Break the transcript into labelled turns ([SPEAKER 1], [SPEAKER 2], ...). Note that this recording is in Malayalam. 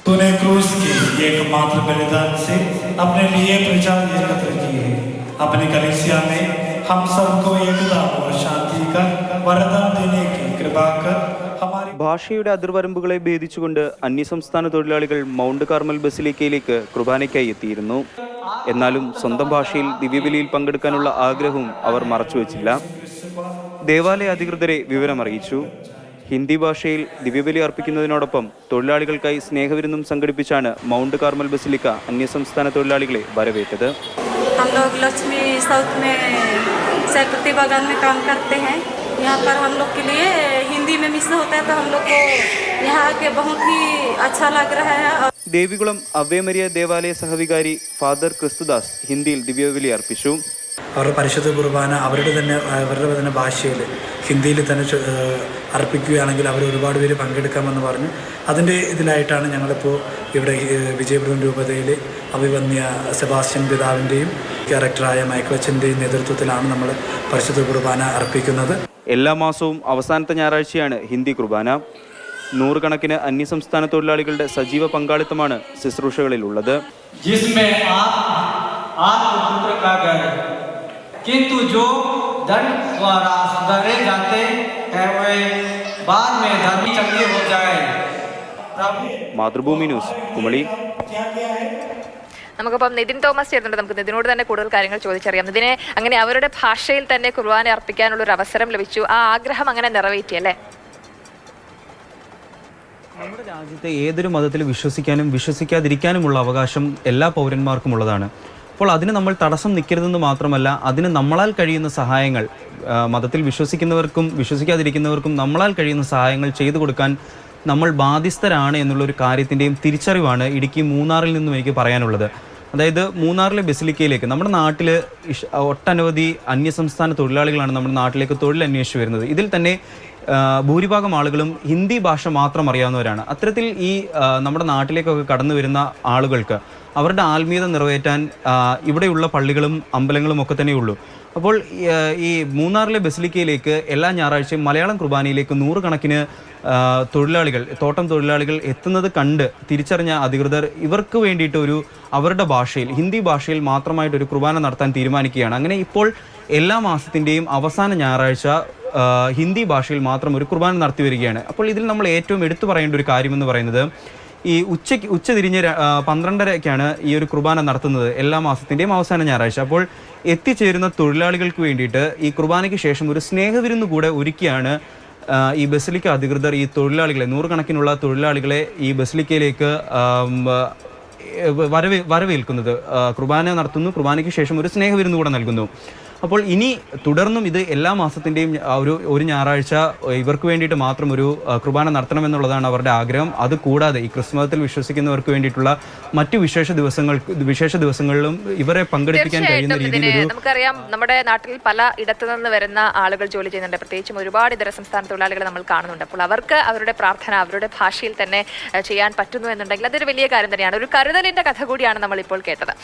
[SPEAKER 1] तूने क्रूस के एकमात्र बलिदान से अपने लिए प्रजा एकत्र की है। अपनी कलीसिया में हम सबको एकता और शांति का वरदान देने की कृपा कर हमारी
[SPEAKER 2] ഭാഷയുടെ അതിർവരമ്പുകളെ ഭേദിച്ചുകൊണ്ട് അന്യസംസ്ഥാന തൊഴിലാളികൾ മൗണ്ട് കാർമൽ ബസിലിക്കയിലേക്ക് കുർബാനയ്ക്കായി എത്തിയിരുന്നു. എന്നാലും സ്വന്തം ഭാഷയിൽ ദിവ്യബലിയിൽ പങ്കെടുക്കാനുള്ള ആഗ്രഹവും അവർ മറച്ചുവെച്ചില്ല. ദേവാലയ അധികൃതരെ വിവരമറിയിച്ചു. ഹിന്ദി ഭാഷയിൽ ദിവ്യബലി അർപ്പിക്കുന്നതിനോടൊപ്പം തൊഴിലാളികൾക്കായി സ്നേഹവിരുന്നും സംഘടിപ്പിച്ചാണ് മൗണ്ട് കാർമൽ ബസിലിക്ക അന്യസംസ്ഥാന തൊഴിലാളികളെ വരവേറ്റത്.
[SPEAKER 3] हम लोग लक्ष्मी साउथ में सेक्रेटरी बागान में काम करते हैं। यहाँ पर हम लोग के लिए हिंदी में मिस होता है तो हम लोग को यहाँ आके बहुत ही अच्छा लग रहा है.
[SPEAKER 2] ദേവികുളം അവ്യമരിയ ദേവാലയ സഹവികാരി ഫാദർ ക്രിസ്തുദാസ് ഹിന്ദിയിൽ ദിവ്യബലി അർപ്പിച്ചു.
[SPEAKER 4] അവരുടെ പരിശുദ്ധ കുർബാന അവരുടെ തന്നെ ഭാഷയിൽ ഹിന്ദിയിൽ തന്നെ അർപ്പിക്കുകയാണെങ്കിൽ അവർ ഒരുപാട് പേര് പങ്കെടുക്കാമെന്ന് പറഞ്ഞു. അതിൻ്റെ ഇതിലായിട്ടാണ് ഞങ്ങളിപ്പോൾ ഇവിടെ വിജയപുരം രൂപതയിൽ അഭിവന്യ സെബാസ്റ്റ്യൻ പിതാവിൻ്റെയും ഡയറക്ടറായ മൈക്കിളച്ചൻ്റെയും നേതൃത്വത്തിലാണ് നമ്മൾ പരിശുദ്ധ കുർബാന അർപ്പിക്കുന്നത്.
[SPEAKER 2] എല്ലാ മാസവും അവസാനത്തെ ഞായറാഴ്ചയാണ് ഹിന്ദി കുർബാന. നൂറുകണക്കിന് അന്യസംസ്ഥാന തൊഴിലാളികളുടെ സജീവ പങ്കാളിത്തമാണ് ശുശ്രൂഷകളിലുള്ളത്.
[SPEAKER 5] किंतु जो दंड द्वारा सुधारे जाते हैं वे बाद में धर्मी चंगे हो जाए.
[SPEAKER 2] മാതൃഭൂമി ന്യൂസ്, കുമളി.
[SPEAKER 6] നമുക്കിപ്പം നിതിൻ തോമസ് ചേർന്നുണ്ട്. നമുക്ക് നിതിനോട് തന്നെ കൂടുതൽ കാര്യങ്ങൾ ചോദിച്ചറിയാം. നിതിനെ, അങ്ങനെ അവരുടെ ഭാഷയിൽ തന്നെ കുർബാന അർപ്പിക്കാനുള്ളൊരു അവസരം ലഭിച്ചു. ആ ആഗ്രഹം അങ്ങനെ നിറവേറ്റിയല്ലേ?
[SPEAKER 2] നമ്മുടെ രാജ്യത്തെ ഏതൊരു മതത്തിൽ വിശ്വസിക്കാനും വിശ്വസിക്കാതിരിക്കാനുമുള്ള അവകാശം എല്ലാ പൗരന്മാർക്കും ഉള്ളതാണ്. അപ്പോൾ അതിന് നമ്മൾ തടസ്സം നിൽക്കരുതെന്ന് മാത്രമല്ല, അതിന് നമ്മളാൽ കഴിയുന്ന സഹായങ്ങൾ, മതത്തിൽ വിശ്വസിക്കുന്നവർക്കും വിശ്വസിക്കാതിരിക്കുന്നവർക്കും നമ്മളാൽ കഴിയുന്ന സഹായങ്ങൾ ചെയ്തു കൊടുക്കാൻ നമ്മൾ ബാധ്യസ്ഥരാണ് എന്നുള്ളൊരു കാര്യത്തിൻ്റെയും തിരിച്ചറിവാണ് ഇടുക്കി മൂന്നാറിൽ നിന്നും എനിക്ക് പറയാനുള്ളത്. അതായത് മൂന്നാറിലെ ബസിലിക്കയിലേക്ക് നമ്മുടെ നാട്ടിൽ ഒട്ടനവധി അന്യസംസ്ഥാന തൊഴിലാളികളാണ് നമ്മുടെ നാട്ടിലേക്ക് തൊഴിൽ അന്വേഷിച്ച് വരുന്നത്. ഇതിൽ തന്നെ ഭൂരിഭാഗം ആളുകളും ഹിന്ദി ഭാഷ മാത്രം അറിയാവുന്നവരാണ്. അത്തരത്തിൽ ഈ നമ്മുടെ നാട്ടിലേക്കൊക്കെ കടന്നു വരുന്ന ആളുകൾക്ക് അവരുടെ ആത്മീയത നിറവേറ്റാൻ ഇവിടെയുള്ള പള്ളികളും അമ്പലങ്ങളും ഒക്കെ തന്നെയുള്ളൂ. അപ്പോൾ ഈ മൂന്നാറിലെ ബസിലിക്കയിലേക്ക് എല്ലാ ഞായറാഴ്ചയും മലയാളം കുർബാനയിലേക്ക് നൂറുകണക്കിന് തൊഴിലാളികൾ, തോട്ടം തൊഴിലാളികൾ എത്തുന്നത് കണ്ട് തിരിച്ചറിഞ്ഞ അധികൃതർ ഇവർക്ക് വേണ്ടിയിട്ട് അവരുടെ ഭാഷയിൽ, ഹിന്ദി ഭാഷയിൽ മാത്രമായിട്ടൊരു കുർബാന നടത്താൻ തീരുമാനിക്കുകയാണ്. അങ്ങനെ ഇപ്പോൾ എല്ലാ മാസത്തിൻ്റെയും അവസാന ഞായറാഴ്ച ഹിന്ദി ഭാഷയിൽ മാത്രം ഒരു കുർബാന നടത്തി വരികയാണ്. അപ്പോൾ ഇതിൽ നമ്മൾ ഏറ്റവും എടുത്തു പറയേണ്ട ഒരു കാര്യമെന്ന് പറയുന്നത്, ഈ ഉച്ചതിരിഞ്ഞ് 12:30-ക്കാണ് ഈ ഒരു കുർബാന നടത്തുന്നത് എല്ലാ മാസത്തിൻ്റെയും അവസാന ഞായറാഴ്ച. അപ്പോൾ എത്തിച്ചേരുന്ന തൊഴിലാളികൾക്ക് വേണ്ടിയിട്ട് ഈ കുർബാനയ്ക്ക് ശേഷം ഒരു സ്നേഹവിരുന്ന് കൂടെ ഒരുക്കിയാണ് ഈ ബസിലിക്ക അധികൃതർ ഈ തൊഴിലാളികളെ, നൂറുകണക്കിനുള്ള തൊഴിലാളികളെ ഈ ബസിലിക്കയിലേക്ക് വരവേൽക്കുന്നത്. കുർബാന നടത്തുന്നു, കുർബാനയ്ക്ക് ശേഷം ഒരു സ്നേഹവിരുന്ന് കൂടെ നൽകുന്നു. അപ്പോൾ ഇനി തുടർന്നും ഇത് എല്ലാ മാസത്തിൻ്റെയും ഒരു ഞായറാഴ്ച ഇവർക്ക് വേണ്ടിയിട്ട് മാത്രം ഒരു കുർബാന നടത്തണമെന്നുള്ളതാണ് അവരുടെ ആഗ്രഹം. അതുകൂടാതെ ഈ ക്രിസ്തുമതത്തിൽ വിശ്വസിക്കുന്നവർക്ക് വേണ്ടിയിട്ടുള്ള മറ്റു വിശേഷ ദിവസങ്ങളിലും ഇവരെ പങ്കെടുപ്പിക്കാൻ കഴിയുന്ന രീതിയിൽ
[SPEAKER 6] നമുക്കറിയാം, നമ്മുടെ നാട്ടിൽ പല ഇടത്തു നിന്ന് വരുന്ന ആളുകൾ ജോലി ചെയ്യുന്നുണ്ട്. പ്രത്യേകിച്ചും ഒരുപാട് ഇതര സംസ്ഥാന തൊഴിലാളികളെ നമ്മൾ കാണുന്നുണ്ട്. അപ്പോൾ അവർക്ക് അവരുടെ പ്രാർത്ഥന അവരുടെ ഭാഷയിൽ തന്നെ ചെയ്യാൻ പറ്റുന്നു എന്നുണ്ടെങ്കിൽ അതൊരു വലിയ കാര്യം തന്നെയാണ്. ഒരു കരുതലിന്റെ കഥ കൂടിയാണ് നമ്മൾ ഇപ്പോൾ കേട്ടത്.